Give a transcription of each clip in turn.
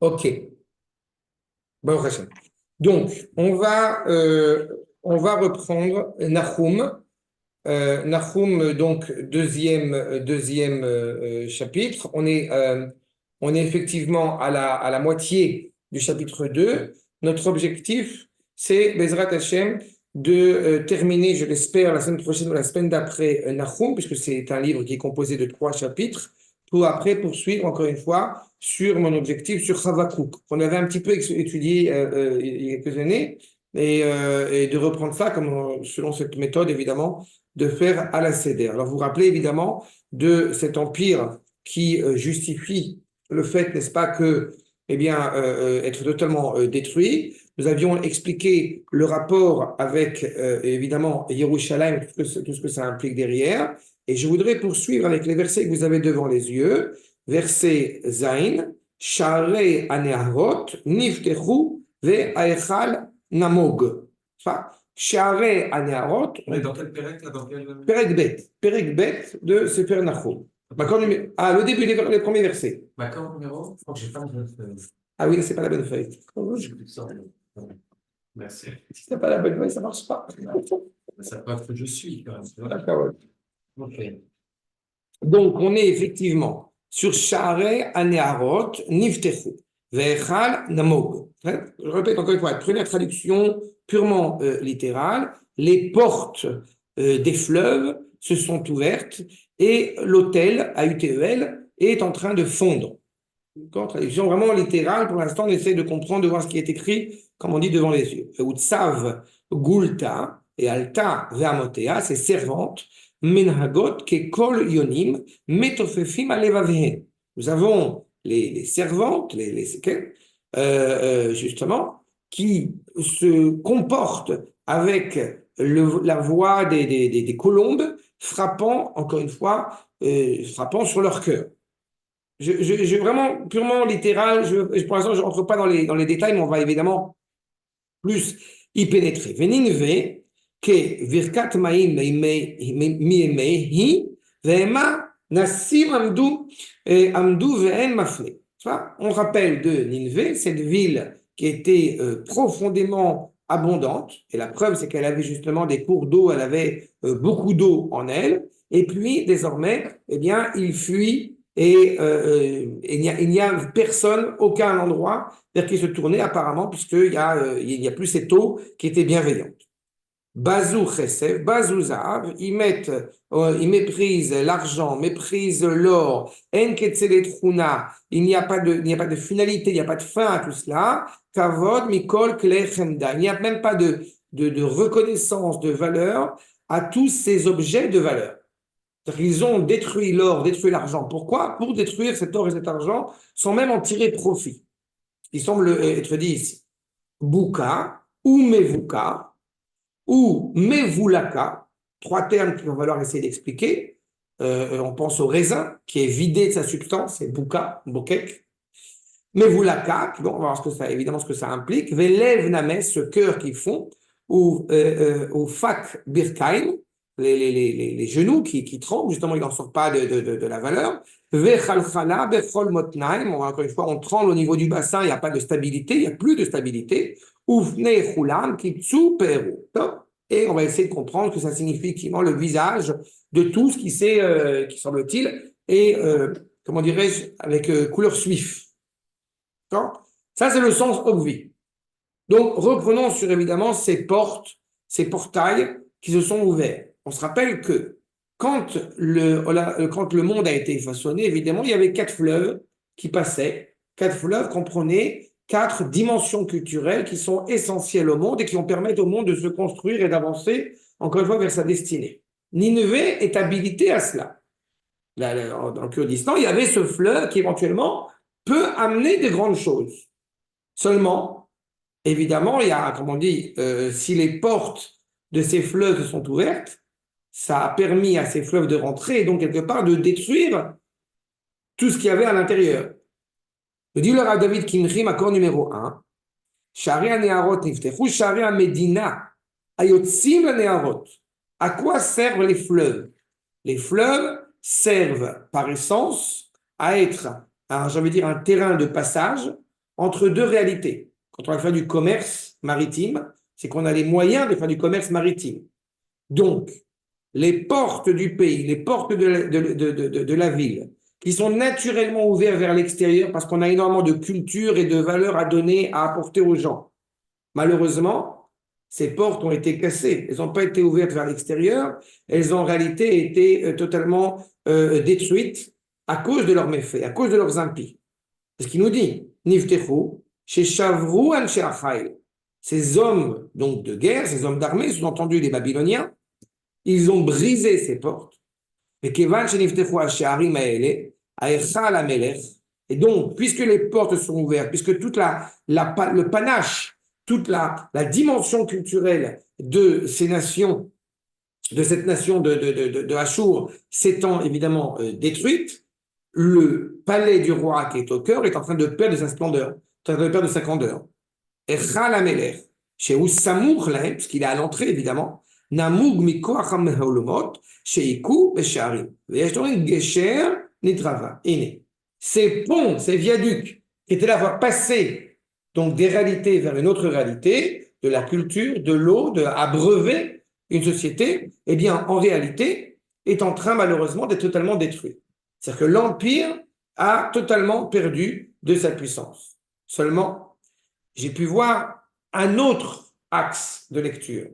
Ok, bon, Hashem. Donc, on va reprendre Nahum. Nahum, donc, deuxième chapitre. On est effectivement à la moitié du chapitre 2. Notre objectif, c'est, Bezrat Hashem, de terminer, je l'espère, la semaine prochaine ou la semaine d'après Nahum, puisque c'est un livre qui est composé de 3 chapitres, pour après poursuivre, encore une fois, sur mon objectif, sur Havakouk, qu'on avait un petit peu étudié il y a quelques années, et de reprendre ça comme, selon cette méthode, évidemment, de faire à la Seder. Alors, vous vous rappelez évidemment de cet empire qui justifie le fait, n'est-ce pas, que, eh bien, être totalement détruit. Nous avions expliqué le rapport avec, évidemment, Yerushalayim, tout ce que ça implique derrière. Et je voudrais poursuivre avec les versets que vous avez devant les yeux. Verset Zain, Sha'arei Aneharot, Niftechu, Ve'aechal Namog. Enfin, Sha'arei Aneharot. On est dans quel pérec là, dans quel... Perek Bet de Sefer Nahum. Le début, les premiers versets. D'accord, numéro? Je crois que j'ai pas de feuille. Ah oui, c'est pas la bonne feuille. J'ai plus de ça. Merci. Si c'est pas la bonne feuille, ça marche pas. Ça preuve que je suis quand même. D'accord, ouais. Ok. Donc, on est effectivement sur Sha'arei Aneharot, Niftechu, Ve'echal Namog. Je répète encore une fois, prenez la traduction purement littérale. Les portes des fleuves se sont ouvertes et l'autel, AUTEL, est en train de fondre. Traduction vraiment littérale, pour l'instant, on essaie de comprendre, de voir ce qui est écrit, comme on dit, devant les yeux. Utsav Gulta et Alta Ve'amotea, c'est servante, Menhagot Kekol Yonim, Metofefim Alevavehen. Nous avons les servantes, justement, qui se comportent avec la voix des colombes, frappant, encore une fois, frappant sur leur cœur. Vraiment, purement littéral, pour l'instant, je ne rentre pas dans les détails, mais on va évidemment plus y pénétrer. Veninve, que virkat maim miemei, veema nassim amdu ve'en mafne. On rappelle de Ninvé, cette ville qui était profondément abondante, et la preuve, c'est qu'elle avait justement des cours d'eau, elle avait beaucoup d'eau en elle, et puis désormais, eh bien, il fuit et il n'y a personne, aucun endroit vers qui se tourner apparemment, puisqu'il n'y a plus cette eau qui était bienveillante. Bazou chesef, bazou zahav, ils méprisent l'argent, méprisent l'or, en ketzelet chuna, il n'y a pas de finalité, il n'y a pas de fin à tout cela. Kavod mikol klei chemda, il n'y a même pas de reconnaissance de valeur à tous ces objets de valeur. Ils ont détruit l'or, détruit l'argent. Pourquoi? Pour détruire cet or et cet argent, sans même en tirer profit. Il semble être dit ici. Bouka, ou mevuka, ou mevulaka, 3 termes qu'il va falloir essayer d'expliquer. On pense au raisin, qui est vidé de sa substance, c'est bouka, bokek. Mevulaka, bon, on va voir évidemment ce que ça implique. Velev names, ce cœur qu'ils font, ou fak birkaim, les genoux qui tremblent, justement, ils n'en sortent pas de la valeur. Vechalchala, bechol motnaim, encore une fois, on tremble au niveau du bassin, il n'y a pas de stabilité, il n'y a plus de stabilité. Ufne chulam, kitsu peru. Et on va essayer de comprendre que ça signifie effectivement le visage de tout ce qui semble-t-il, est, comment dirais-je, avec couleur suif. Ça, c'est le sens obvi. Donc, reprenons sur évidemment ces portes, ces portails qui se sont ouverts. On se rappelle que quand le monde a été façonné, évidemment, il y avait 4 fleuves qui passaient. 4 fleuves comprenaient 4 dimensions culturelles qui sont essentielles au monde et qui permettent au monde de se construire et d'avancer, encore une fois, vers sa destinée. Nineveh est habilité à cela. Dans le Kurdistan, il y avait ce fleuve qui éventuellement peut amener de grandes choses. Seulement, évidemment, il y a, comme on dit, si les portes de ces fleuves sont ouvertes, ça a permis à ces fleuves de rentrer et donc quelque part de détruire tout ce qu'il y avait à l'intérieur. Le dit le Rav David Kimchim, accord numéro 1, Sha'arei Neharot niftechu, Sha'arei Medina, ayotzim Neharot. À quoi servent les fleuves? Les fleuves servent par essence à être, j'ai envie de dire, un terrain de passage entre deux réalités. Quand on va faire du commerce maritime, c'est qu'on a les moyens de faire du commerce maritime. Donc, les portes du pays, les portes de la ville, qui sont naturellement ouvertes vers l'extérieur parce qu'on a énormément de culture et de valeurs à donner, à apporter aux gens. Malheureusement, ces portes ont été cassées. Elles n'ont pas été ouvertes vers l'extérieur. Elles ont en réalité été totalement détruites à cause de leurs méfaits, à cause de leurs impies. C'est ce qu'il nous dit. Niftechu, chez Shavru Anshe Achaï. Ces hommes donc de guerre, ces hommes d'armée, sous-entendu les Babyloniens, ils ont brisé ces portes. Et Kevan chez Niftechu Ashearim Aele, Aechal Amelech. Et donc, puisque les portes sont ouvertes, puisque toute le panache, toute la dimension culturelle de ces nations, de cette nation de Achour s'étant évidemment détruite, le palais du roi qui est au cœur est en train de perdre de sa splendeur, en train de perdre de sa grandeur. Echal Amelech, chez Oussamour, puisqu'il est à l'entrée évidemment, Namoug Mikoach HaMeholomot, chez Iku Besharim. Gesher Nitrava. Ces ponts, ces viaducs qui étaient là pour passer donc des réalités vers une autre réalité, de la culture, de l'eau, de abreuver une société, eh bien, en réalité, est en train malheureusement d'être totalement détruit. C'est-à-dire que l'Empire a totalement perdu de sa puissance. Seulement, j'ai pu voir un autre axe de lecture.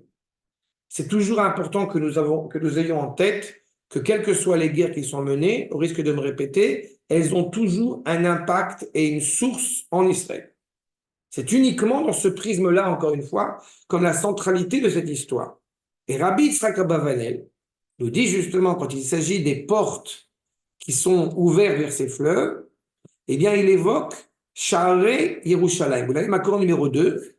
C'est toujours important que nous ayons en tête que quelles que soient les guerres qui sont menées, au risque de me répéter, elles ont toujours un impact et une source en Israël. C'est uniquement dans ce prisme-là, encore une fois, comme la centralité de cette histoire. Et Rabbi Yitzhak Abavanel nous dit justement, quand il s'agit des portes qui sont ouvertes vers ces fleuves, eh bien, il évoque Sha'arei Yerushalayim. Vous l'avez, Makor numéro 2,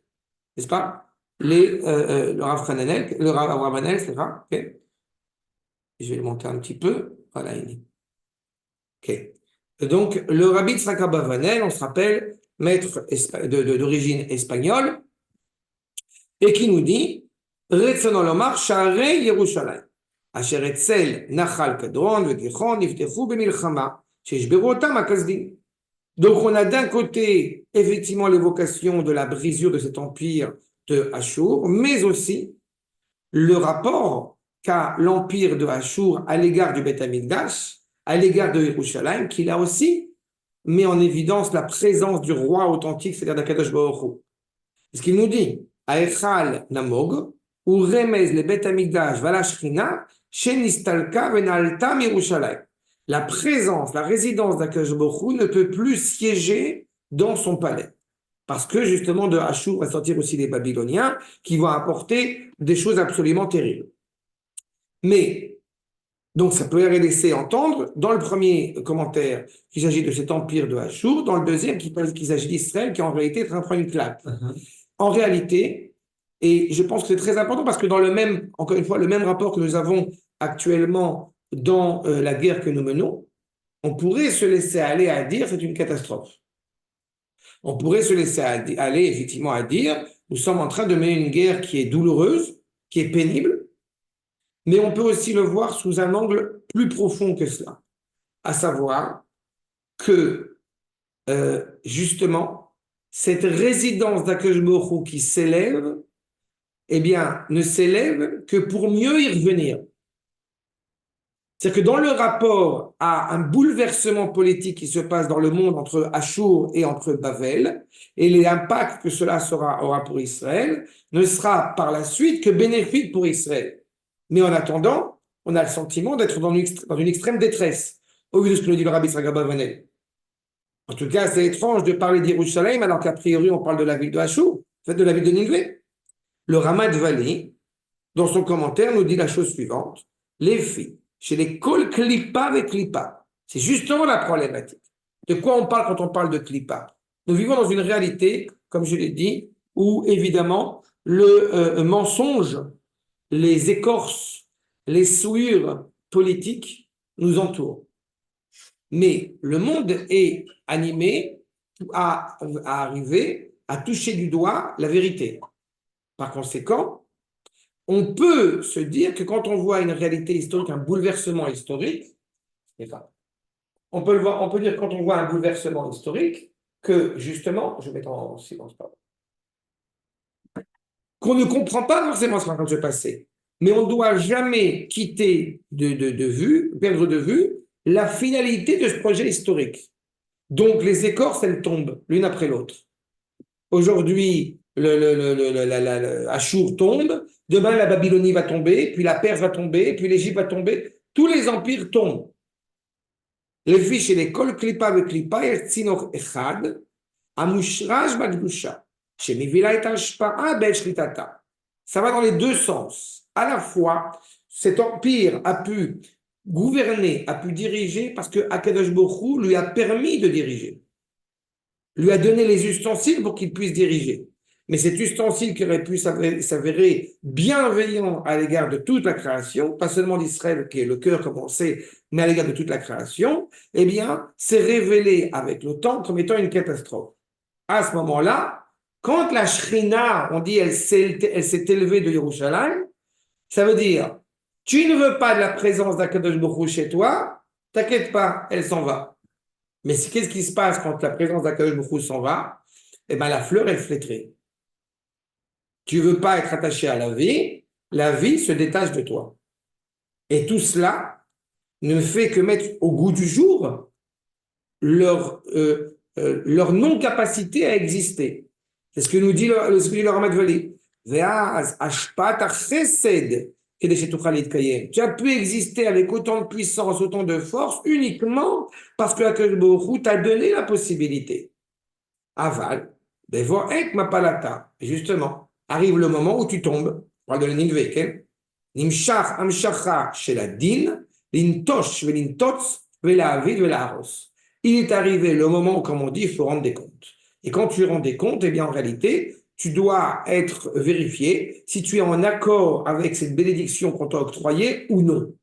n'est-ce pas? Le Rav Hananel, c'est ça? Okay. Je vais le monter un petit peu. Voilà, il est. Ok. Donc, le Rabbi Yitzhak Abavanel, on se rappelle, maître d'origine espagnole, et qui nous dit Retzono lomar Sha'arei Yerushalayim. Asher etzel Nachal Kadron veGichon niftechu b'milchama sheyishberu otam hakasdim. Donc, on a d'un côté, effectivement, l'évocation de la brisure de cet empire de Achour, mais aussi le rapport qu'a l'empire de Achour à l'égard du Beth Amikdash, à l'égard de Yerushalayim, qu'il a aussi mis en évidence la présence du roi authentique, c'est-à-dire d'Akadosh Baruch Hu. Ce qu'il nous dit, Aechal Namog, ou Remez le Beth Amikdash Valashchina, Shenistalka Venalta Yerushalayim. La présence, la résidence d'Akadosh Baruch Hu ne peut plus siéger dans son palais. Parce que justement de Achour va sortir aussi les Babyloniens qui vont apporter des choses absolument terribles. Mais, donc ça peut laisser entendre dans le premier commentaire qu'il s'agit de cet empire de Achour, dans le deuxième qu'il s'agit d'Israël qui en réalité est en train de prendre une claque. En réalité, et je pense que c'est très important parce que dans le même, encore une fois, le même rapport que nous avons actuellement dans la guerre que nous menons, on pourrait se laisser aller à dire c'est une catastrophe. On pourrait se laisser aller effectivement à dire nous sommes en train de mener une guerre qui est douloureuse, qui est pénible, mais on peut aussi le voir sous un angle plus profond que cela, à savoir que justement cette résidence d'Akadosh Baruch Hu qui s'élève, eh bien, ne s'élève que pour mieux y revenir. C'est-à-dire que dans le rapport à un bouleversement politique qui se passe dans le monde entre Achour et entre Bavel, et l'impact que cela aura pour Israël, ne sera par la suite que bénéfique pour Israël. Mais en attendant, on a le sentiment d'être dans une extrême détresse, au vu de ce que nous dit le Rabbi Yitzhak Abavanel. En tout cas, c'est étrange de parler d'Yerushalayim alors qu'a priori on parle de la ville de Achour, en fait de la ville de Ninive. Le Ramat Vali, dans son commentaire, nous dit la chose suivante. Les filles, chez les Kol Klipa et Klipa, c'est justement la problématique. De quoi on parle quand on parle de Klipa? Nous vivons dans une réalité, comme je l'ai dit, où évidemment le mensonge, les écorces, les souillures politiques nous entourent. Mais le monde est animé à arriver à toucher du doigt la vérité. Par conséquent, on peut se dire que quand on voit une réalité historique, un bouleversement historique, on peut dire quand on voit un bouleversement historique que, justement, je vais mettre en silence, pardon, qu'on ne comprend pas forcément ce qui est en train de se passer. Mais on ne doit jamais quitter de vue, perdre de vue, la finalité de ce projet historique. Donc, les écorces, elles tombent l'une après l'autre. Aujourd'hui, Achour tombe, demain la Babylonie va tomber, puis la Perse va tomber, puis l'Égypte va tomber. Tous les empires tombent. Les fiches et les kol klipa ve klipa tzinoch echad, amushraj bagdusha, shemivila et hashpa'a ben shritata. Ça va dans les deux sens. À la fois, cet empire a pu gouverner, a pu diriger parce que Akadosh Baruch Hu lui a permis de diriger, lui a donné les ustensiles pour qu'il puisse diriger. Mais cet ustensile qui aurait pu s'avérer bienveillant à l'égard de toute la création, pas seulement d'Israël qui est le cœur comme on sait, mais à l'égard de toute la création, eh bien, s'est révélé avec le temps comme étant une catastrophe. À ce moment-là, quand la Shrina, on dit elle s'est élevée de Yerushalayim, ça veut dire, tu ne veux pas de la présence d'Akadosh Baruch Hu chez toi, t'inquiète pas, elle s'en va. Mais qu'est-ce qui se passe quand la présence d'Akadosh Baruch Hu s'en va? Eh bien, la fleur est flétrée. Tu ne veux pas être attaché à la vie se détache de toi. Et tout cela ne fait que mettre au goût du jour leur non-capacité à exister. C'est ce que nous dit le Ramat Vali. Tu as pu exister avec autant de puissance, autant de force, uniquement parce que Akadosh Baruch Hu t'a donné la possibilité. Aval, Bevoek Mapalata. Justement, arrive le moment où tu tombes. On parle de la Ninveke. Nimshach Amshacha chez la Din, Lintosh Velintots, Velavid Velaros. Il est arrivé le moment où, comme on dit, il faut rendre des comptes. Et quand tu rends des comptes, eh bien, en réalité, tu dois être vérifié si tu es en accord avec cette bénédiction qu'on t'a octroyée ou non.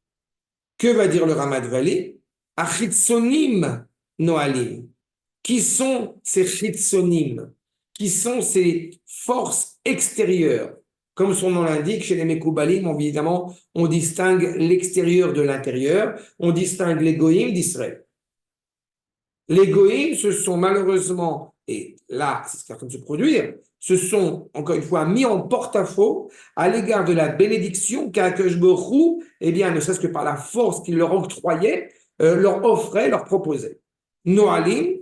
Que va dire le Ramat Vali? Achitsonim Noalim. Qui sont ces chitsonim? Qui sont ces forces extérieures? Comme son nom l'indique, chez les Mekoubalim, évidemment, on distingue l'extérieur de l'intérieur, on distingue les goïms d'Israël. Les goïms se sont malheureusement, et là, c'est ce qui est en train de se produire, se sont, encore une fois, mis en porte-à-faux à l'égard de la bénédiction qu'Akadosh Baruch Hu, eh bien, ne serait-ce que par la force qu'il leur octroyait, leur offrait, leur proposait. Noalim,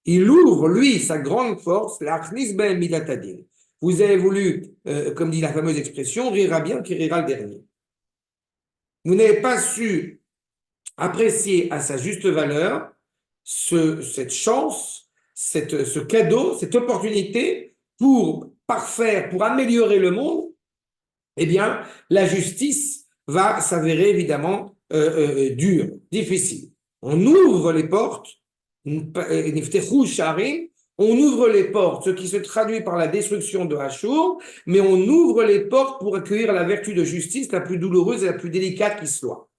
il ouvre, lui, sa grande force, vous avez voulu, comme dit la fameuse expression, rira bien qui rira le dernier. Vous n'avez pas su apprécier à sa juste valeur cette chance, ce cadeau, cette opportunité pour parfaire, pour améliorer le monde. Eh bien, la justice va s'avérer évidemment dure, difficile. On ouvre les portes, on ouvre les portes, ce qui se traduit par la destruction de Achour, mais on ouvre les portes pour accueillir la vertu de justice la plus douloureuse et la plus délicate qui soit.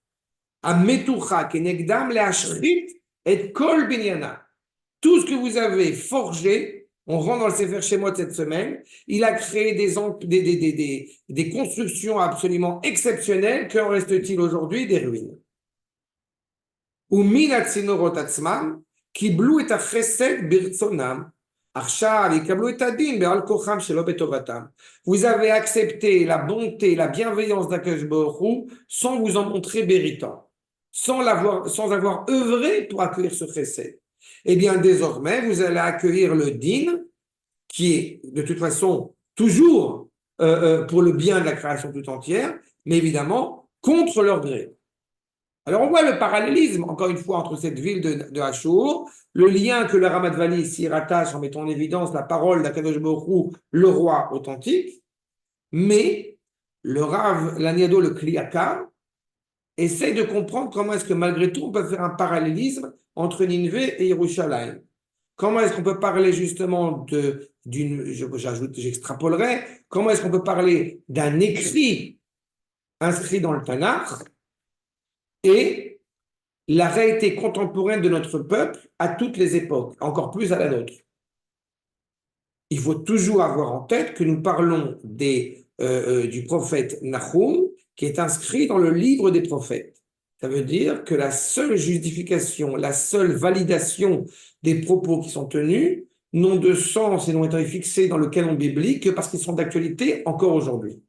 Tout ce que vous avez forgé, on rentre dans le Sefer Shemot cette semaine, il a créé des constructions absolument exceptionnelles. Qu'en reste-t-il aujourd'hui? Des ruines. Vous avez accepté la bonté, la bienveillance d'Akadosh Baruch Hu sans vous en montrer méritant, sans avoir œuvré pour accueillir ce chesed. Eh bien, désormais, vous allez accueillir le din, qui est de toute façon toujours pour le bien de la création tout entière, mais évidemment contre leur gré. Alors, on voit le parallélisme, encore une fois, entre cette ville de Achour, le lien que le Ramat Vali s'y rattache en mettant en évidence la parole d'Akadosh Baruch Hu, le roi authentique, mais le Rav Laniado, le Kliaka, essaye de comprendre comment est-ce que malgré tout on peut faire un parallélisme entre Ninvé et Yerushalayim. Comment est-ce qu'on peut parler justement j'extrapolerai, comment est-ce qu'on peut parler d'un écrit inscrit dans le Tanakh et la réalité contemporaine de notre peuple à toutes les époques, encore plus à la nôtre. Il faut toujours avoir en tête que nous parlons du prophète Nahum, qui est inscrit dans le livre des prophètes. Ça veut dire que la seule justification, la seule validation des propos qui sont tenus n'ont de sens et n'ont été fixés dans le canon biblique que parce qu'ils sont d'actualité encore aujourd'hui.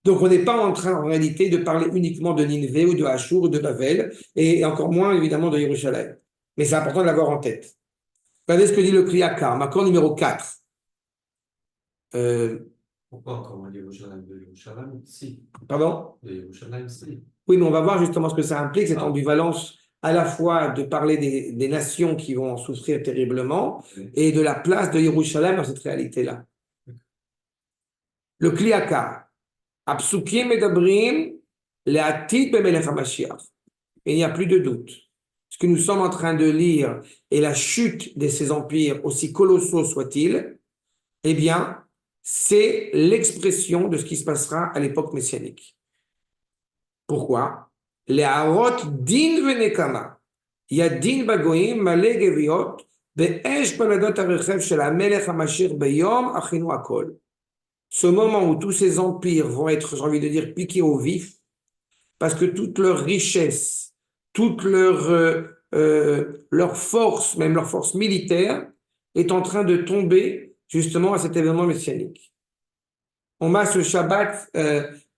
Donc, on n'est pas en train, en réalité, de parler uniquement de Nineveh ou de Hachour ou de Babel, et encore moins, évidemment, de Jérusalem. Mais c'est important de l'avoir en tête. Regardez ce que dit le Kriyakar, Makor numéro 4. Pourquoi encore de Yerushalayim, si. Pardon? De Yerushalayim, si. Oui, mais on va voir justement ce que ça implique, cette ambivalence à la fois de parler des nations qui vont en souffrir terriblement et de la place de Yerushalayim dans cette réalité-là. Le Kriyakar. Apsukim medabrim le'atid bemelech HaMashiach. Il n'y a plus de doute. Ce que nous sommes en train de lire est la chute de ces empires, aussi colossaux soient-ils, eh bien, c'est l'expression de ce qui se passera à l'époque messianique. Pourquoi? Le'arot din venekama. Yadin bagoyim male geviot be'esh paladot harechev shel hamelech HaMashiach beyom achinu akol. Ce moment où tous ces empires vont être, j'ai envie de dire, piqués au vif, parce que toute leur richesse, toute leur force, même leur force militaire, est en train de tomber justement à cet événement messianique. On m'a ce Shabbat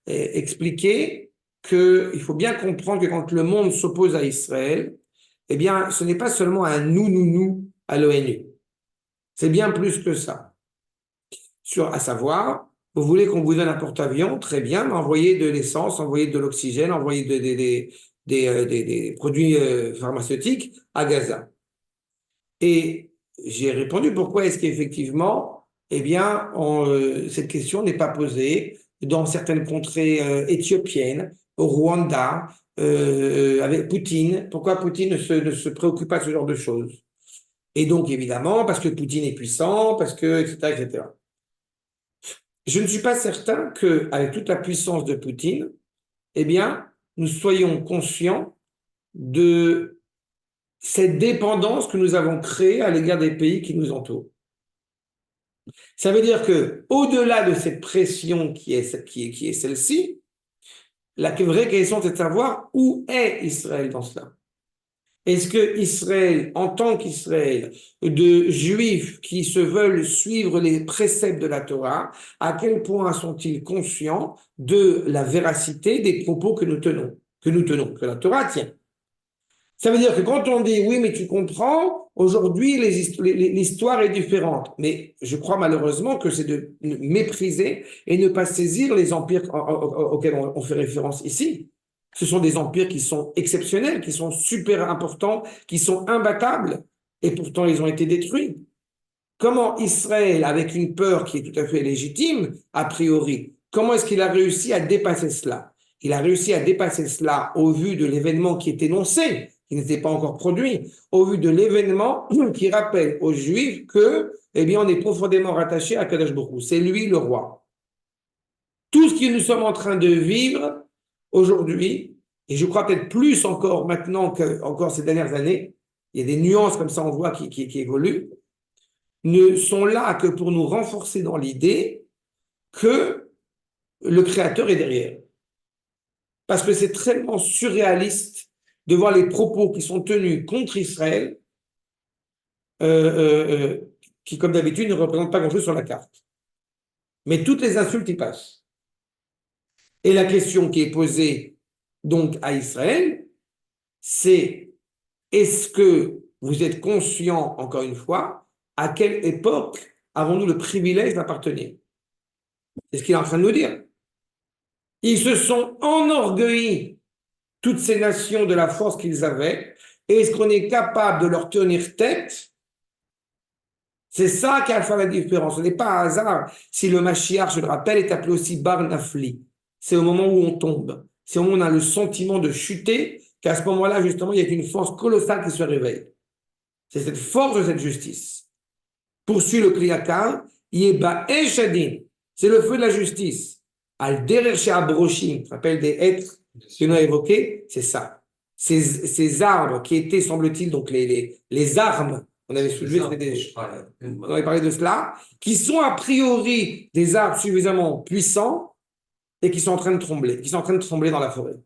expliqué qu'il faut bien comprendre que quand le monde s'oppose à Israël, eh bien, ce n'est pas seulement un nous à l'ONU. C'est bien plus que ça. À savoir, vous voulez qu'on vous donne un porte-avions, très bien, mais envoyez de l'essence, envoyez de l'oxygène, envoyez des produits pharmaceutiques à Gaza. Et j'ai répondu, pourquoi est-ce qu'effectivement, eh bien, cette question n'est pas posée dans certaines contrées éthiopiennes, au Rwanda, avec Poutine. Pourquoi Poutine ne se préoccupe pas de ce genre de choses? Et donc, évidemment, parce que Poutine est puissant, parce que, etc., etc. Je ne suis pas certain qu'avec toute la puissance de Poutine, eh bien, nous soyons conscients de cette dépendance que nous avons créée à l'égard des pays qui nous entourent. Ça veut dire que, au-delà de cette pression qui est celle-ci, la vraie question, c'est de savoir où est Israël dans cela. Est-ce que Israël, en tant qu'Israël, de juifs qui se veulent suivre les préceptes de la Torah, à quel point sont-ils conscients de la véracité des propos que nous tenons, que la Torah tient? Ça veut dire que quand on dit, oui, mais tu comprends, aujourd'hui, l'histoire est différente. Mais je crois malheureusement que c'est de mépriser et ne pas saisir les empires auxquels on fait référence ici. Ce sont des empires qui sont exceptionnels, qui sont super importants, qui sont imbattables, et pourtant ils ont été détruits. Comment Israël, avec une peur qui est tout à fait légitime, a priori, comment est-ce qu'il a réussi à dépasser cela? Il a réussi à dépasser cela au vu de l'événement qui est énoncé, qui n'était pas encore produit, au vu de l'événement qui rappelle aux Juifs que, eh bien, on est profondément rattaché à Kadosh Baruch Hu. C'est lui le roi. Tout ce que nous sommes en train de vivre aujourd'hui, et je crois peut-être plus encore maintenant qu'encore ces dernières années, il y a des nuances comme ça, on voit qui évoluent, ne sont là que pour nous renforcer dans l'idée que le Créateur est derrière. Parce que c'est tellement surréaliste de voir les propos qui sont tenus contre Israël, qui, comme d'habitude, ne représentent pas grand-chose sur la carte. Mais toutes les insultes y passent. Et la question qui est posée donc à Israël, c'est est-ce que vous êtes conscient, encore une fois, à quelle époque avons-nous le privilège d'appartenir? C'est ce qu'il est en train de nous dire. Ils se sont enorgueillis, toutes ces nations, de la force qu'ils avaient, et est-ce qu'on est capable de leur tenir tête? C'est ça qui a fait la différence. Ce n'est pas un hasard si le Mashiach, je le rappelle, est appelé aussi Bar Nafli. C'est au moment où on tombe. C'est au moment où on a le sentiment de chuter, qu'à ce moment-là, justement, il y a une force colossale qui se réveille. C'est cette force de cette justice. Poursuit le Kriyakar, Yeba Eshadin, c'est le feu de la justice. Al-Derer She'abroshim, ça s'appelle des êtres que nous avons évoqués, c'est ça. Ces arbres qui étaient, semble-t-il, donc les armes, on avait soulevé, on avait parlé de cela, qui sont a priori des arbres suffisamment puissants et qui sont en train de trembler, dans la forêt.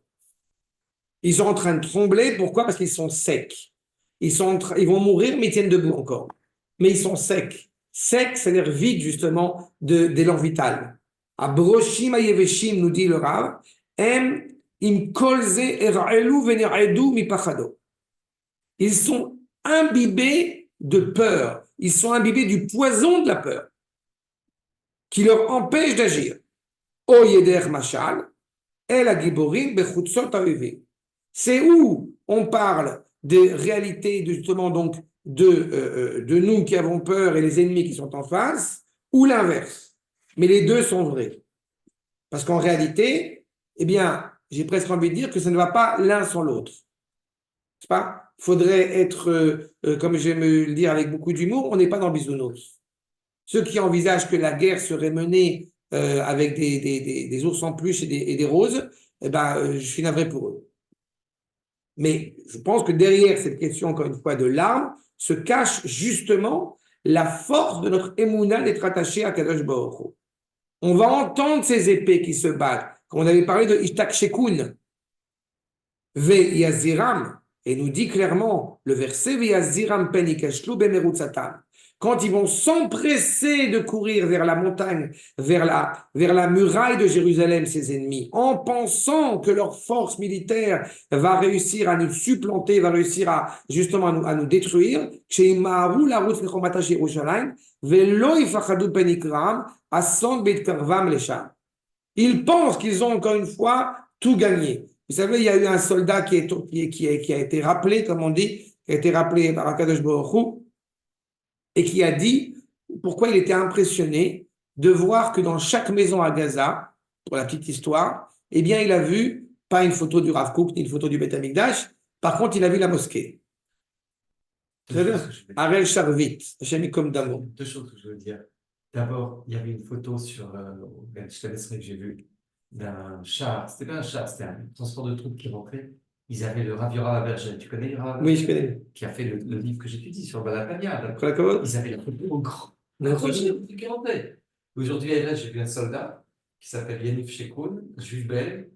Ils sont en train de trembler. Pourquoi? Parce qu'ils sont secs. Ils vont mourir, mais ils tiennent debout encore. Mais ils sont secs. Secs, c'est-à-dire vides, justement, d'élan vital. Abroshim ayeveshim, nous dit le Rav, em im kolze er'elu vener'edu mipachado. Ils sont imbibés de peur. Ils sont imbibés du poison de la peur qui leur empêche d'agir. O yeder mashal, el agiborim bechutzot ha'ovim. C'est où on parle des réalités, justement, donc, de nous qui avons peur et les ennemis qui sont en face, ou l'inverse. Mais les deux sont vrais. Parce qu'en réalité, eh bien, j'ai presque envie de dire que ça ne va pas l'un sans l'autre. C'est pas? Il faudrait être, comme j'aime le dire avec beaucoup d'humour, on n'est pas dans le bisounours. Ceux qui envisagent que la guerre serait menée avec des ours en peluche et des roses, eh ben, je suis navré pour eux. Mais je pense que derrière cette question, encore une fois, de l'arme, se cache justement la force de notre émouna d'être attaché à Kadosh Baruch Hu. On va entendre ces épées qui se battent. Quand on avait parlé de Ishtak Shekun, Ve Yaziram, et nous dit clairement le verset Ve Yaziram pen ikashlu bemerut satan. Quand ils vont s'empresser de courir vers la montagne, vers la muraille de Jérusalem, ses ennemis, en pensant que leur force militaire va réussir à nous supplanter, va réussir à justement à nous détruire, ils pensent qu'ils ont encore une fois tout gagné. Vous savez, il y a eu un soldat qui a été rappelé, comme on dit, qui a été rappelé par Akadosh Baruch Hu, et qui a dit pourquoi il était impressionné de voir que dans chaque maison à Gaza, pour la petite histoire, eh bien, il a vu pas une photo du Rav Kook ni une photo du Beth Amikdash, par contre, il a vu la mosquée. Deux choses que je veux dire. Arel Sharvit, Hashem Yikom Damo. Deux choses que je veux dire. D'abord, il y avait une photo sur, je te laisserai que j'ai vu, d'un char. C'était pas un char, c'était un transport de troupes qui rentrait. Ils avaient le Rav Yorav Abergel. Tu connais le Rav Oui, je connais. Qui a fait le livre que j'étudie sur Balapania. Kolakavod. Ils avaient la photo au grand. Non, Accroché, qui rentrait. Aujourd'hui, là, j'ai vu un soldat qui s'appelle Yannick Shekoun, juif belge,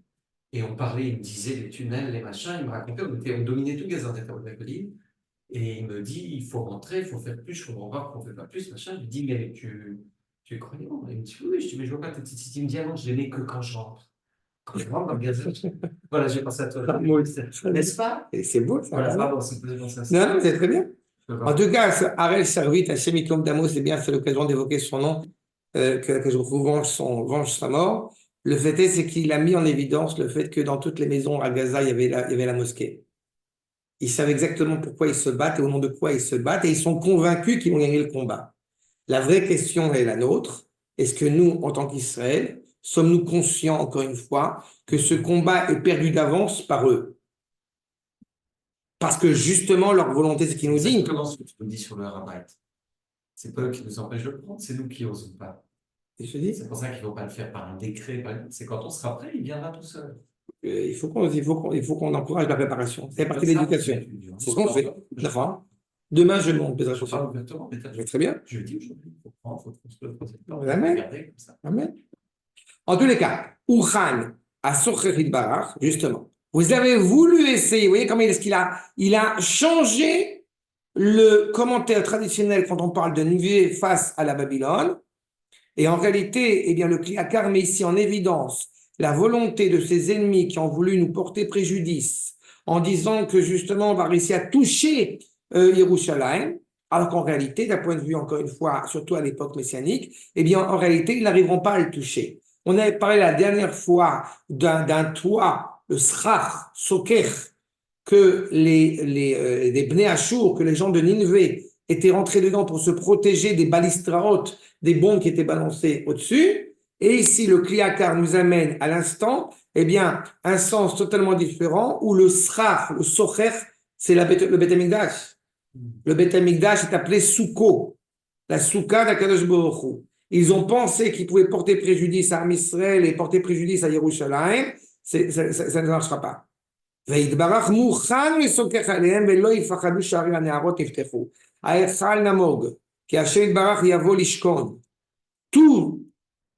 et on parlait, il me disait les tunnels, les machins, il me racontait, on dominait tout Gaza, on était au Colline, et il me dit, il faut rentrer, il faut faire plus, je comprends pas pourquoi on fait pas plus, machin. Je lui dis, mais tu es croyant? Il me dit, oui, je dis, mais je vois pas ta petite cité. Il me dit, ah non, je les mets que quand je rentre. Quand je rentre dans Gaza, voilà, j'ai pensé à toi. N'est-ce pas? Et c'est beau, ça. Voilà, pardon, c'est pour ça. Non, c'est très bien. En tout cas, Arel Sharvit, Hashem Yikom Damo, c'est bien, c'est l'occasion d'évoquer son nom, que je venge sa mort. Le fait est, c'est qu'il a mis en évidence le fait que dans toutes les maisons à Gaza, il y avait la mosquée. Ils savent exactement pourquoi ils se battent et au nom de quoi ils se battent, et ils sont convaincus qu'ils vont gagner le combat. La vraie question est la nôtre. Est-ce que nous, en tant qu'Israël, sommes-nous conscients, encore une fois, que ce combat est perdu d'avance par eux? Parce que justement, leur volonté, c'est ce qu'ils nous disent. Comment ce que tu nous dis sur le Harabait? C'est pas eux qui nous empêchent de le prendre, c'est nous qui n'osons pas. C'est pour ça qu'il ne faut pas le faire par un décret. C'est quand on sera prêt, il viendra tout seul. Il faut qu'on encourage la préparation. C'est partie de l'éducation. C'est ce qu'on fait. Demain, je monte. Très bien. Je dis aujourd'hui, il faut prendre, il faut construire. Amen. Amen. En tous les cas, Uchan à Socherit Barach, justement. Vous avez voulu essayer, vous voyez comment il a changé le commentaire traditionnel quand on parle de Nivé face à la Babylone. Et en réalité, eh bien, le Kliakar met ici en évidence la volonté de ses ennemis qui ont voulu nous porter préjudice en disant que justement on va réussir à toucher Yerushalayim, alors qu'en réalité, d'un point de vue, encore une fois, surtout à l'époque messianique, eh bien, en réalité, ils n'arriveront pas à le toucher. On avait parlé la dernière fois d'un toit, le Srach, Soker, que les Bnei Ashur, que les gens de Ninvé étaient rentrés dedans pour se protéger des balistraot, des bombes qui étaient balancées au-dessus. Et ici, le Kliakar nous amène à l'instant, eh bien, un sens totalement différent où le Srach, le Socher, c'est le Beth Amikdash. Le Beth Amikdash est appelé Souko, la Souka d'Akadosh Baruch Hu. Ils ont pensé qu'ils pouvaient porter préjudice à Israël et porter préjudice à Yerushalayim. Ça ne marchera pas. ויתברך מוכן מסוכך עליהם ולא יפחדו שערי הנערות יפתחו. ההיכל נמוג, כי השם יתברך יבוא לשכון. Toute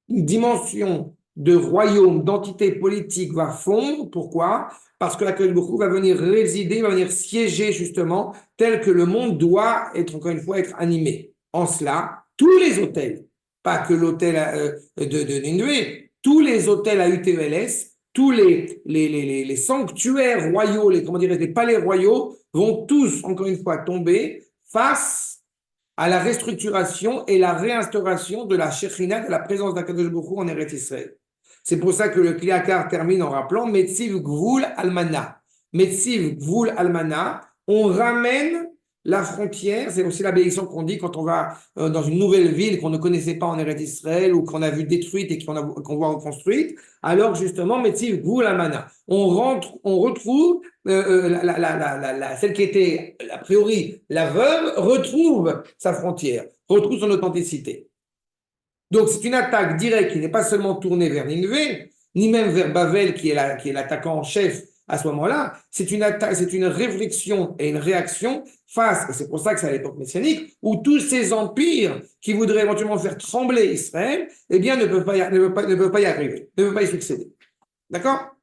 dimension de royaume, d'entité politique va fondre. Pourquoi? parce que la Kadosh Baruch Hu va venir résider, va venir siéger justement, tel que le monde doit être, encore une fois, être animé. En cela, tous les hôtels, pas que l'hôtel de Nindué, tous les hôtels à UTLS, tous les sanctuaires royaux, comment dire, les palais royaux, vont tous, encore une fois, tomber face à la restructuration et la réinstauration de la Shekhinah, de la présence d'Akadosh Baruch Hu en Eretz Israël. C'est pour ça que le Kliakar termine en rappelant Metziv Gvul Almana. Metziv Gvul Almana, on ramène la frontière, c'est aussi la bénédiction qu'on dit quand on va dans une nouvelle ville qu'on ne connaissait pas en Eretz Israël ou qu'on a vu détruite et qu'on voit reconstruite, alors justement, Metziv Gvul Almana. On retrouve celle qui était a priori la veuve, retrouve sa frontière, retrouve son authenticité. Donc, c'est une attaque directe qui n'est pas seulement tournée vers Nineveh, ni même vers Bavel, qui est l'attaquant en chef à ce moment-là. C'est une attaque, c'est une réflexion et une réaction face, et c'est pour ça que c'est à l'époque messianique, où tous ces empires qui voudraient éventuellement faire trembler Israël, eh bien, ne peuvent pas y arriver, ne peuvent pas y succéder. D'accord?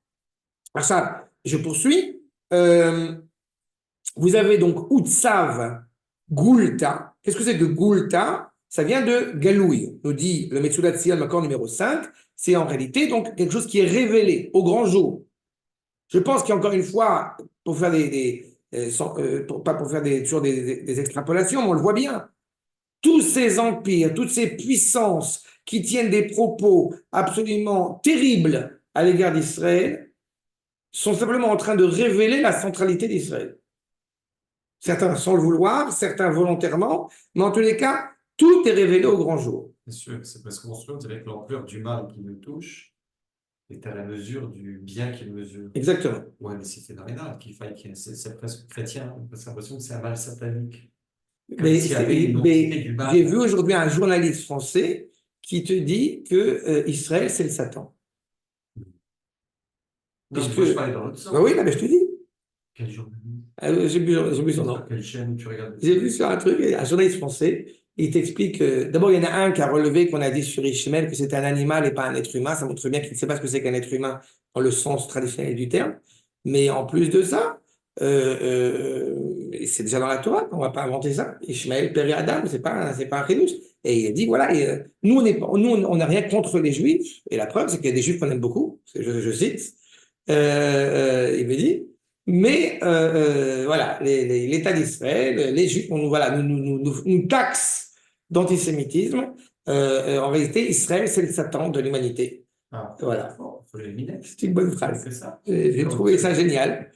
Alors ça, je poursuis. Vous avez donc Utsav Gulta. Qu'est-ce que c'est que Gulta? Ça vient de Galouille, nous dit le Metsudat Sion, l'accord numéro 5. C'est en réalité donc quelque chose qui est révélé au grand jour. Je pense qu'encore une fois, pour faire pas pour faire toujours des extrapolations, mais on le voit bien. Tous ces empires, toutes ces puissances qui tiennent des propos absolument terribles à l'égard d'Israël sont simplement en train de révéler la centralité d'Israël. Certains sans le vouloir, certains volontairement, mais en tous les cas, tout est révélé au grand jour. Bien sûr, c'est parce qu'on se rend avec l'ampleur du mal qui nous touche est à la mesure du bien qu'il mesure. Exactement. Ouais, mais c'était dans les nains qu'il faille c'est presque chrétien, on a l'impression que c'est un mal satanique. Mais j'ai vu aujourd'hui un journaliste français qui te dit que Israël, c'est le Satan. Non, moi, je parlais dans l'autre sens. Bah oui, là, mais je te dis. Quel journaliste? J'ai vu son nom. Quelle chaîne tu regardes? J'ai vu sur un truc, un journaliste français, il t'explique d'abord, il y en a un qui a relevé qu'on a dit sur Ishmael que c'était un animal et pas un être humain. Ça montre bien qu'il ne sait pas ce que c'est qu'un être humain dans le sens traditionnel du terme. Mais en plus de ça, c'est déjà dans la Torah, on ne va pas inventer ça. Ishmael, père et Adam, c'est pas un chénous. Et il a dit, voilà, nous, on n'a rien contre les Juifs. Et la preuve, c'est qu'il y a des Juifs qu'on aime beaucoup. Je cite. Il me dit, mais voilà, l'État d'Israël, les Juifs, voilà, nous taxent d'antisémitisme. En réalité, Israël, c'est le Satan de l'humanité. Ah, voilà. Bon, faut l'éliminer. C'est une bonne phrase. C'est ça. J'ai trouvé ça génial.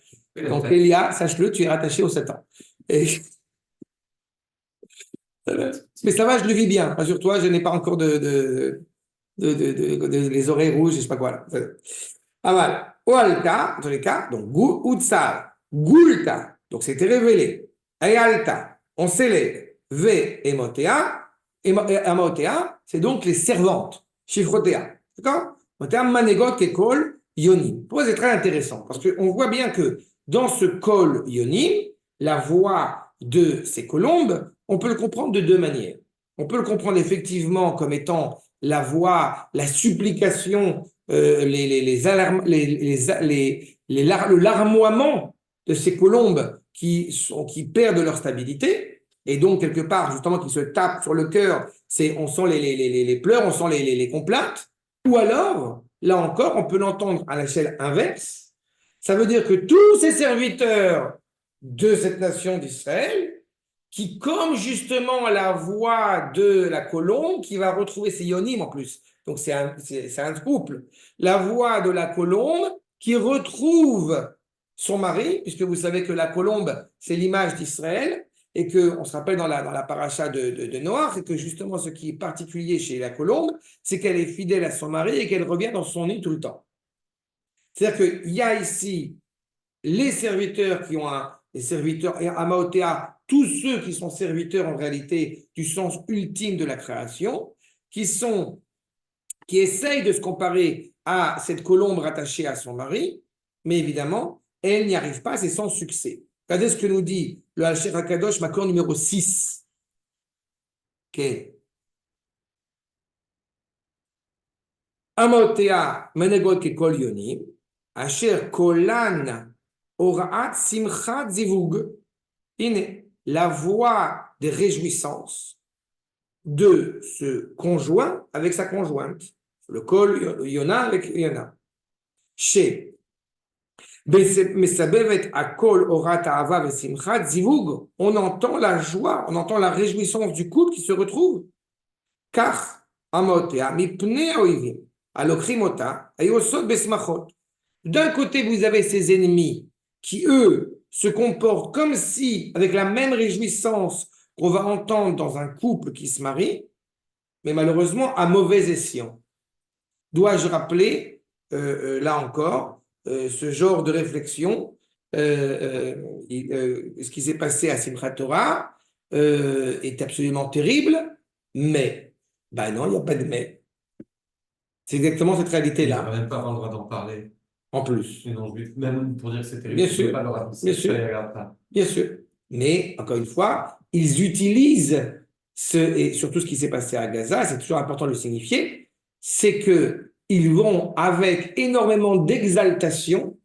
Donc, Elia, sache-le, tu es rattaché au Satan. Et... mais ça va, je le vis bien. Rassure-toi, je n'ai pas encore les oreilles rouges, je sais pas quoi. Là. Ah voilà. Oalta, dans tous les cas, donc Utsar, Gulta, donc c'était révélé. Ayalta, on s'élève. V, Emotea, Amotea, c'est donc les servantes. Chiffrotea. D'accord? Motea, Manegot, Kekol, Yonim. Pourquoi c'est très intéressant? Parce qu'on voit bien que dans ce Kol Yonim, la voix de ces colombes, on peut le comprendre de deux manières. On peut le comprendre effectivement comme étant la voix, la supplication, le larmoiement de ces colombes qui perdent leur stabilité, et donc quelque part, justement, qui se tapent sur le cœur, on sent les pleurs, on sent les complaintes, ou alors, là encore, on peut l'entendre à l'échelle inverse. Ça veut dire que tous ces serviteurs de cette nation d'Israël, qui, comme justement la voix de la colombe, qui va retrouver ses yonim en plus, donc c'est un couple, la voix de la colombe qui retrouve son mari, puisque vous savez que la colombe, c'est l'image d'Israël, et qu'on se rappelle dans la paracha de Noach, et que justement ce qui est particulier chez la colombe, c'est qu'elle est fidèle à son mari et qu'elle revient dans son nid tout le temps. C'est-à-dire qu'il y a ici les serviteurs qui ont les serviteurs, et Amaotea, tous ceux qui sont serviteurs en réalité du sens ultime de la création, qui essayent de se comparer à cette colombe rattachée à son mari, mais évidemment, elle n'y arrive pas, c'est sans succès. Regardez ce que nous dit le Hacher HaKadosh, Makor numéro 6. Okay. Amaotea, Menegot Kekol Yonim, Asher kolan oraat simchat zivug. La voix des réjouissances de ce conjoint avec sa conjointe. Le kol Yona avec Yona. Chez Mesabevet akol orat ahava vesimchat zivug. On entend la joie, on entend la réjouissance du couple qui se retrouve. Car amotea mipnei oivim alokrimota ayosot besmachot. D'un côté, vous avez ces ennemis qui, eux, se comportent comme si, avec la même réjouissance qu'on va entendre dans un couple qui se marie, mais malheureusement à mauvais escient. Dois-je rappeler, là encore, ce genre de réflexion, ce qui s'est passé à Simchat Torah est absolument terrible, mais, ben non, il n'y a pas de mais. C'est exactement cette Il réalité-là, n'aurait même pas avoir le droit d'en parler. en plus. Et non, même pour dire que c'est terrible, Bien je ne peux sûr, pas leur bien annoncer. sûr. Ça les regarde pas. Bien sûr. Mais, encore une fois, ils utilisent et surtout ce qui s'est passé à Gaza, c'est toujours important de le signifier, c'est qu'ils vont, avec énormément d'exaltation,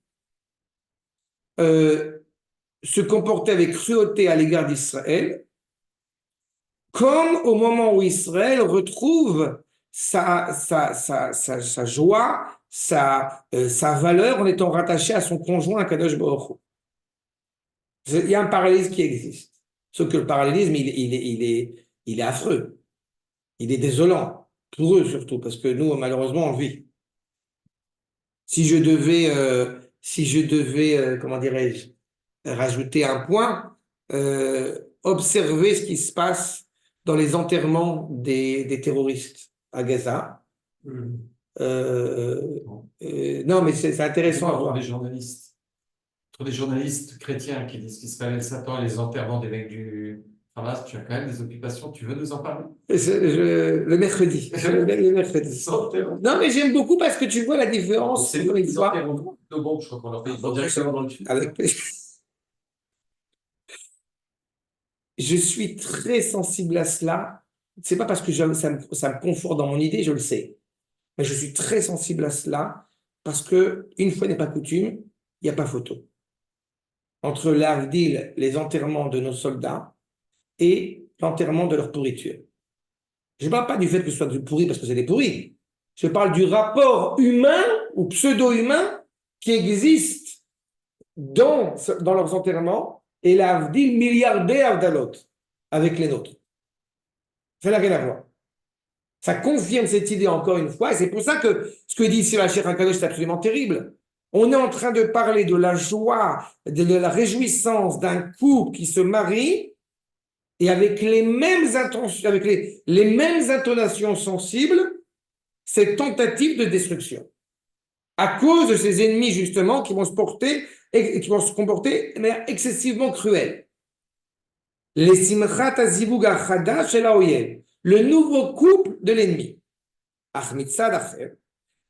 se comporter avec cruauté à l'égard d'Israël, comme au moment où Israël retrouve sa joie, sa valeur en étant rattaché à son conjoint, à Kadosh Baruch Hu. Il y a un parallélisme qui existe. Sauf que le parallélisme, il est affreux. Il est désolant. Pour eux surtout, parce que nous, malheureusement, on le vit. Si je devais comment dirais-je, rajouter un point, observer ce qui se passe dans les enterrements des terroristes à Gaza. Non, mais c'est intéressant à voir. Entre des journalistes chrétiens qui disent qu'Israël s'attend à les enterrements des mecs du Hamas, tu as quand même des occupations. Tu veux nous en parler? Le mercredi. Le mercredi. Non, mais j'aime beaucoup parce que tu vois la différence. C'est nous qui enterrons nos bombes, je crois qu'on leur paye directement dans le cul. Je suis très sensible à cela. C'est pas parce que ça me conforte dans mon idée, je le sais. Mais je suis très sensible à cela parce que, une fois n'est pas coutume, il n'y a pas photo. Entre l'Avdil, les enterrements de nos soldats et l'enterrement de leur pourriture. Je ne parle pas du fait que ce soit du pourri parce que c'est des pourris. Je parle du rapport humain ou pseudo-humain qui existe dans leurs enterrements et l'Avdil milliardaire d'Alot avec les nôtres. Ça n'a rien à voir. Ça confirme cette idée encore une fois, et c'est pour ça que ce que dit ici la Cheikh HaKadosh, c'est absolument terrible. On est en train de parler de la joie, de la réjouissance d'un couple qui se marie, et avec les mêmes intentions, avec les mêmes intonations sensibles, cette tentative de destruction. À cause de ces ennemis, justement, qui vont se comporter de manière excessivement cruelle. Les simchat azivug achadash shel haoyev, le nouveau couple de l'ennemi. Ach mitzad acher,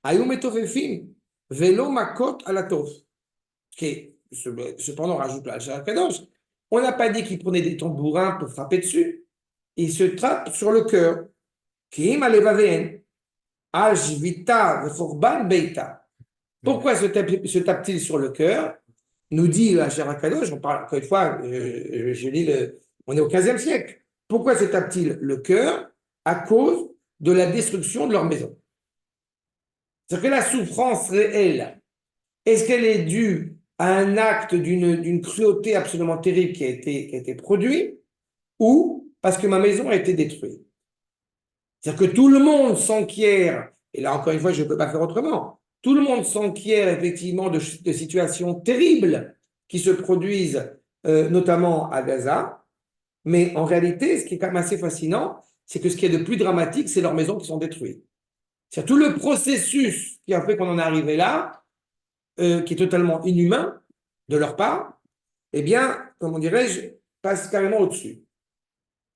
hayu metofefim, velo makot alatov. Cependant, rajoute la Shara Kadosh, on n'a pas dit qu'il prenait des tambourins pour frapper dessus. Il se tape sur le cœur. Kim alevaven, al jvita vechorban beita. Pourquoi se tape-t-il sur le cœur? Nous dit la Shara Kadosh, on parle encore une fois, je lis on est au 15e siècle. Pourquoi se tape-t-il le cœur? À cause de la destruction de leur maison. C'est-à-dire que la souffrance réelle, est-ce qu'elle est due à un acte d'une cruauté absolument terrible qui a été produit, ou parce que ma maison a été détruite? C'est-à-dire que tout le monde s'enquiert, et là encore une fois je ne peux pas faire autrement, tout le monde s'enquiert effectivement de situations terribles qui se produisent notamment à Gaza, mais en réalité ce qui est quand même assez fascinant, c'est que ce qui est de plus dramatique, c'est leurs maisons qui sont détruites. C'est tout le processus qui a fait qu'on en est arrivé là, qui est totalement inhumain de leur part, eh bien, comment dirais-je, passe carrément au-dessus.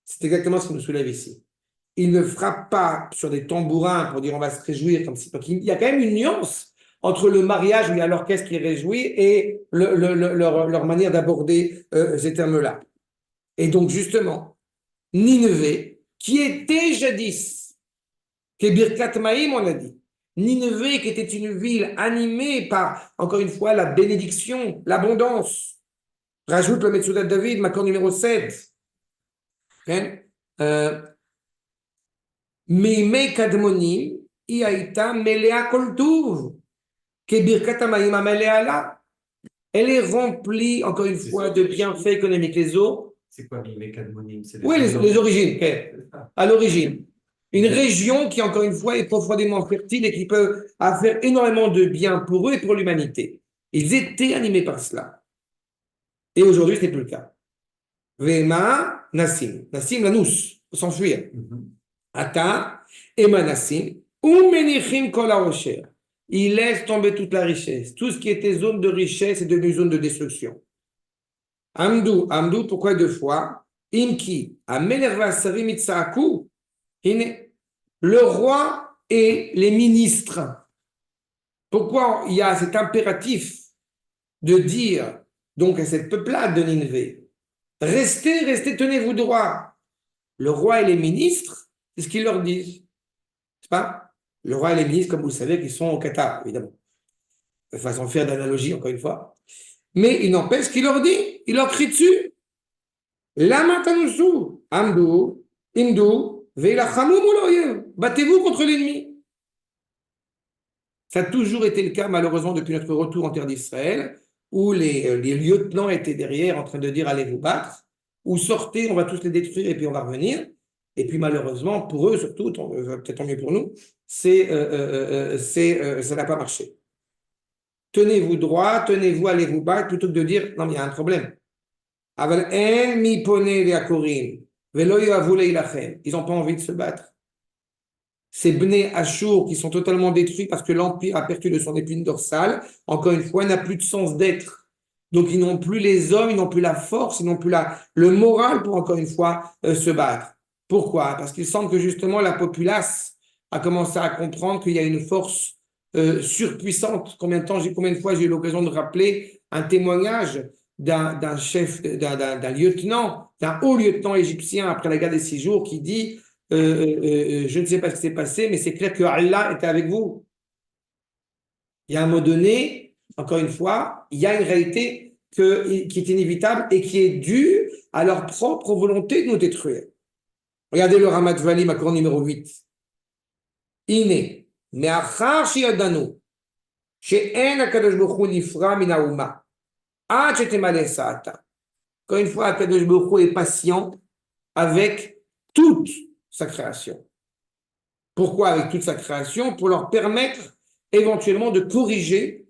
C'est exactement ce qui nous soulève ici. Ils ne frappent pas sur des tambourins pour dire on va se réjouir comme si. Donc il y a quand même une nuance entre le mariage où il y a l'orchestre qui réjouit et leur manière d'aborder ces termes-là. Et donc justement, Nineveh, qui était jadis, que Birkat Maïm, on a dit, Nineveh, qui était une ville animée par, encore une fois, la bénédiction, l'abondance. Rajoute le Metsudat David, Makor numéro 7. כן? מימי קדמונים היא הייתה מלאה כל טוב, כברכת המים המלאה לה. Elle est remplie, encore une fois, de bienfaits économiques. Les eaux. C'est quoi, Mimé Kadmonim? C'est Oui, les origines, okay. À l'origine. Une région qui, encore une fois, est profondément fertile et qui peut faire énormément de bien pour eux et pour l'humanité. Ils étaient animés par cela. Et aujourd'hui, ce n'est plus le cas. Vema, Nassim. Nassim, la nous, faut s'enfuir. Ata, Ema Nassim, ou Menichim Kol HaRosher. Il laisse tomber toute la richesse. Tout ce qui était zone de richesse est devenu zone de destruction. Amdou, pourquoi deux fois? Imki, Amelerva Sarim Itzaaku, le roi et les ministres. Pourquoi il y a cet impératif de dire donc à cette peuplade de Nineveh, restez, tenez-vous droit. Le roi et les ministres, c'est ce qu'ils leur disent. C'est pas? Le roi et les ministres, comme vous le savez, qui sont au Qatar, évidemment. De façon de faire d'analogie, encore une fois. Mais il n'empêche qu'il leur dit, il leur crie dessus. Lama tanusu, amdou, indou, veilachamou mouloyev. Battez-vous contre l'ennemi. Ça a toujours été le cas, malheureusement, depuis notre retour en terre d'Israël, où les lieutenants étaient derrière en train de dire allez vous battre, ou sortez, on va tous les détruire et puis on va revenir. Et puis malheureusement, pour eux surtout, peut-être tant mieux pour nous, ça n'a pas marché. Tenez-vous droit, tenez-vous, allez vous battre, plutôt que de dire non, mais il y a un problème. Ils n'ont pas envie de se battre. Ces Bnei Ashur qui sont totalement détruits parce que l'Empire a perdu de son épine dorsale, encore une fois, n'a plus de sens d'être. Donc ils n'ont plus les hommes, ils n'ont plus la force, ils n'ont plus le moral pour, encore une fois, se battre. Pourquoi? Parce qu'il semble que justement la populace a commencé à comprendre qu'il y a une force surpuissante. Combien de fois j'ai eu l'occasion de rappeler un témoignage d'un chef, d'un lieutenant, d'un haut lieutenant égyptien après la guerre des 6 jours qui dit je ne sais pas ce qui s'est passé, mais c'est clair que Allah était avec vous. Il y a un moment donné, encore une fois, il y a une réalité qui est inévitable et qui est due à leur propre volonté de nous détruire. Regardez le Ramat Vali, Makor numéro 8. Ine, me'achar sheyadanu, she'en HaKadosh Baruch Hu nifra min ha'uma, ad shetemale sa'ata. Encore une fois, HaKadosh Baruch Hu est patient avec toute sa création. Pourquoi avec toute sa création? Pour leur permettre éventuellement de corriger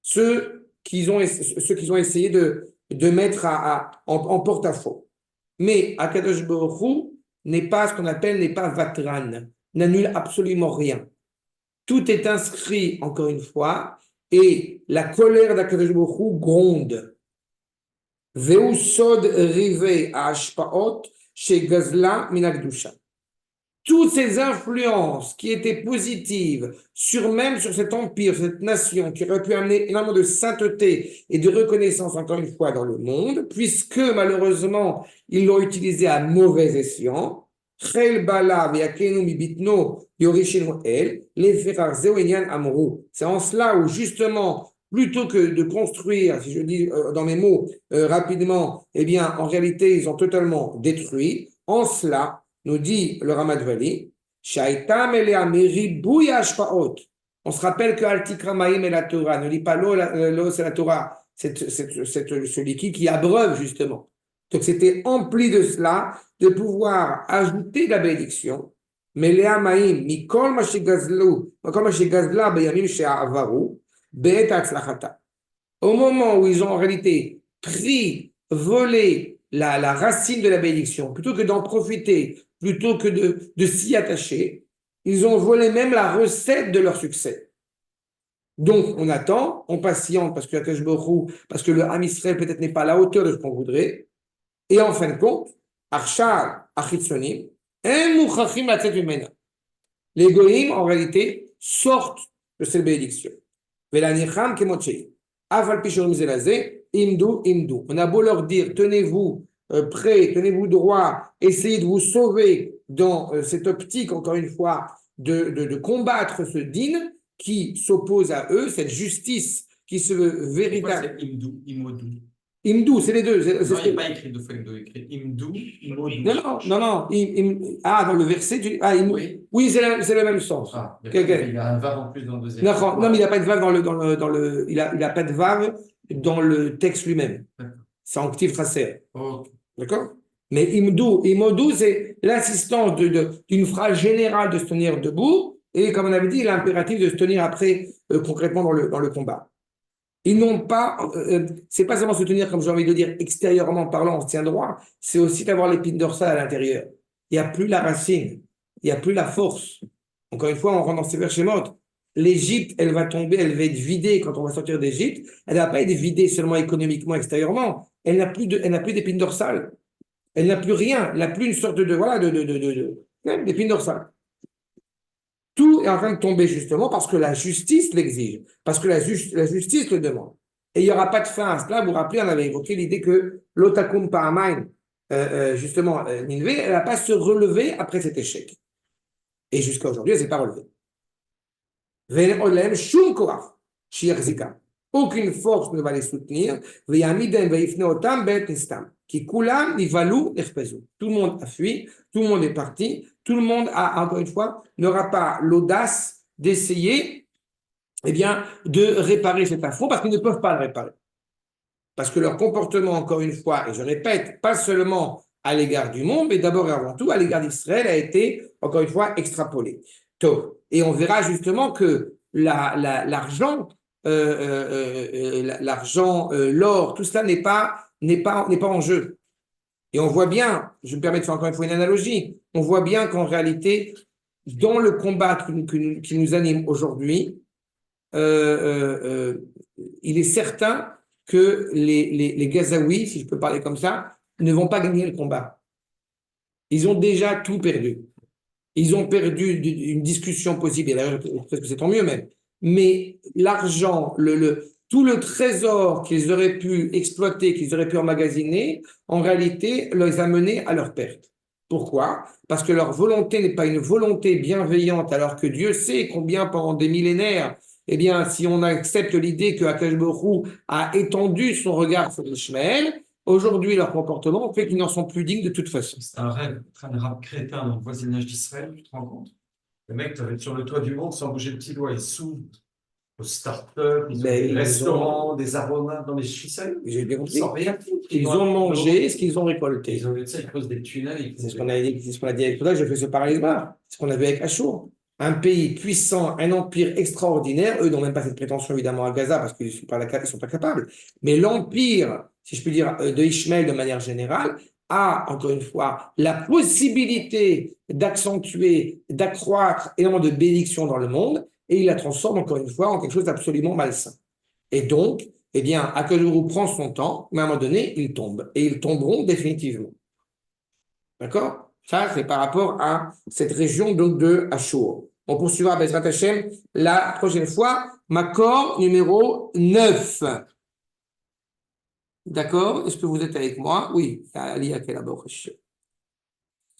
ceux qu'ils ont essayé de mettre en porte-à-faux. Mais HaKadosh Baruch Hu n'est pas ce qu'on appelle, n'est pas vatran, n'annule absolument rien. Tout est inscrit, encore une fois, et la colère d'HaKadosh Baruch Hu gronde. Veu sod rive hashpaot chez Gazla Minakdusha. Toutes ces influences qui étaient positives même sur cet empire, cette nation, qui aurait pu amener énormément de sainteté et de reconnaissance, encore une fois, dans le monde, puisque malheureusement, ils l'ont utilisé à mauvais escient. C'est en cela où, justement, plutôt que de construire, si je dis dans mes mots rapidement, eh bien, en réalité, ils ont totalement détruit. En cela, nous dit le Ramat Vali, on se rappelle que Altikra Maïm et la Torah, ne lit pas l'eau, c'est la Torah, ce liquide qui abreuve justement. Donc c'était empli de cela, de pouvoir ajouter la bénédiction. Melea Maïm, Mikol Mashigazlu, Mikol Mashigazla, Beyamim She'avaru, Be'et Atzlachata. Au moment où ils ont en réalité volé la racine de la bénédiction, plutôt que d'en profiter, plutôt que de s'y attacher, ils ont volé même la recette de leur succès. Donc, on attend, on patiente parce que le Ham Israël peut-être n'est pas à la hauteur de ce qu'on voudrait. Et en fin de compte, Arshar, Achitsonim, les Goïms, en réalité, sortent de cette bénédiction. Velanicham kemochei. Afal pishorim zelazé, imdou. On a beau leur dire, tenez-vous prêts, tenez-vous droit, essayez de vous sauver dans cette optique, encore une fois, de combattre ce din qui s'oppose à eux, cette justice qui se veut véritable. C'est Imdou, Imodou. Imdou, c'est les deux. Non, il n'y a pas écrit Doufendu, il y a écrit Imdou, Imodou. Non. Dans le verset, oui, c'est le même sens. Il y a un vav en plus dans le deuxième. Non, mais il n'y a pas de vav il a pas de vav dans le texte lui-même. C'est en ktiv chaser. Okay. D'accord? Mais imodou, c'est l'assistance d'une phrase générale de se tenir debout, et comme on avait dit, l'impératif de se tenir après concrètement dans le combat. Ils n'ont pas, c'est pas seulement se tenir, comme j'ai envie de dire, extérieurement parlant, on se tient droit, c'est aussi d'avoir l'épine dorsale à l'intérieur. Il n'y a plus la racine, il n'y a plus la force. Encore une fois, on rentre dans ces Shemot. L'Égypte, elle va tomber, elle va être vidée quand on va sortir d'Égypte. Elle ne va pas être vidée seulement économiquement, extérieurement. Elle n'a plus d'épine dorsale. Elle n'a plus rien. Elle n'a plus une sorte d'épine dorsale. Tout est en train de tomber justement parce que la justice l'exige, parce que la justice le demande. Et il n'y aura pas de fin à cela. Vous vous rappelez, on avait évoqué l'idée que l'Otakum Pa'amain, justement, Nineve, elle ne va pas se relever après cet échec. Et jusqu'à aujourd'hui, elle ne s'est pas relevée. Aucune force ne va les soutenir. Tout le monde a fui, tout le monde est parti, tout le monde a, encore une fois, n'aura pas l'audace d'essayer de réparer cet affront parce qu'ils ne peuvent pas le réparer. Parce que leur comportement, encore une fois, et je répète, pas seulement à l'égard du monde, mais d'abord et avant tout à l'égard d'Israël, a été, encore une fois, extrapolé. Et on verra justement que l'argent, l'or, tout cela n'est pas en jeu. Et on voit bien, je me permets de faire encore une fois une analogie, on voit bien qu'en réalité, dans le combat qui nous anime aujourd'hui, il est certain que les Gazaouis, si je peux parler comme ça, ne vont pas gagner le combat. Ils ont déjà tout perdu. Ils ont perdu une discussion possible, et d'ailleurs, peut-être que c'est tant mieux même. Mais l'argent, tout le trésor qu'ils auraient pu exploiter, qu'ils auraient pu emmagasiner, en réalité, les a menés à leur perte. Pourquoi? Parce que leur volonté n'est pas une volonté bienveillante, alors que Dieu sait combien pendant des millénaires, si on accepte l'idée que Akash Borou a étendu son regard sur Ishmaël, aujourd'hui, leur comportement fait qu'ils n'en sont plus dignes de toute façon. C'est un rêve, un rap crétin dans le voisinage d'Israël, tu te rends compte? Le mec, tu vas être sur le toit du monde sans bouger le petit doigt, il s'ouvre aux start-up, des restaurants, des aromates, dans les chiselles. J'ai bien compris. Sans rien. Ils ont mangé ce qu'ils ont récolté. Ils ont eu ça, ils creusent des tunnels. C'est ce qu'on a dit, avec Toda, je fais ce parallèle-là. C'est ce qu'on a vu avec Achour. Un pays puissant, un empire extraordinaire. Eux n'ont même pas cette prétention, évidemment, à Gaza, parce qu'ils ne sont pas capables. Mais l'empire, si je puis dire, de Ishmaël de manière générale, a, encore une fois, la possibilité d'accentuer, d'accroître énormément de bénédictions dans le monde, et il la transforme, encore une fois, en quelque chose d'absolument malsain. Et donc, Akadourou prend son temps, mais à un moment donné, ils tombent. Et ils tomberont définitivement. D'accord? Ça, c'est par rapport à cette région donc, de Achour. On poursuivra Bezrat Hashem la prochaine fois. Makor numéro 9. D'accord? Est-ce que vous êtes avec moi? Oui. Ali Akelabor.